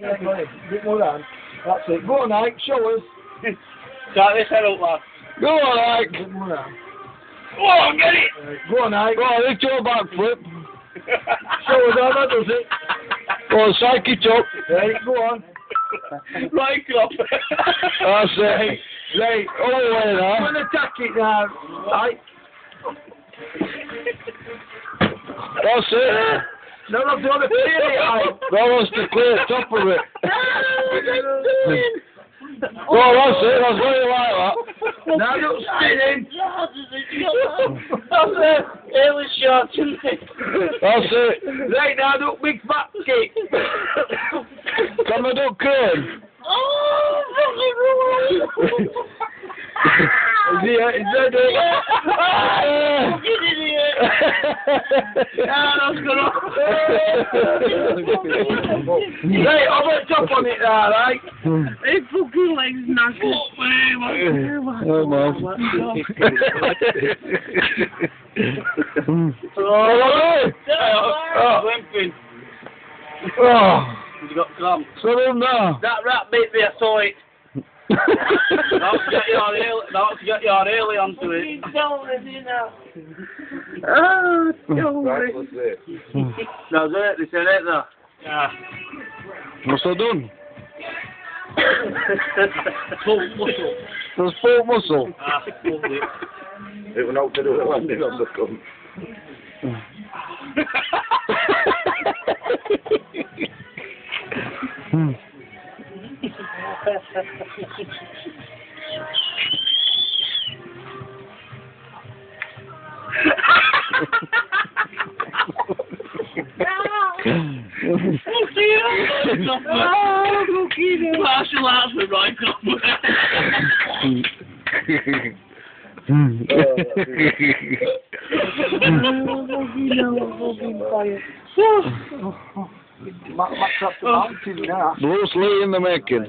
Yeah, go ahead. Bit more down. That's it. Go on, Ike. Show us. Start this head up, lad. Go on, Ike. Bit more down. Go on, get it! Go on, Ike. Go on, lift your backflip. Show us how that does it. Go on, psych it up. Right, go on. Right up. That's it. Right, all the way Go now. and attack it now. Ike. That's it. No, no, do you want to clear it, Ike? That wants to clear the top of it. Go on, that's it. That's what you like that. Now don't spin in. That's it. It was short, isn't it? That's it. Right, now do big fat kick. Can I do curl? Is he ready? You idiot! Ah, that's good. Right, over the top on it now, right? It fucking legs knackered. Oh, man. Limping. Oh, You got cramp. so then now. That rat bit me, I saw it. Now to get your early onto it. Right, let's see. That's it, they said it there. Yeah. What's I done? Full muscle. There's full muscle. Ah, pulled it. It went out to do the landing on the gun. Martial arts with right up. Max up to mountain now. Bruce Lee in the making.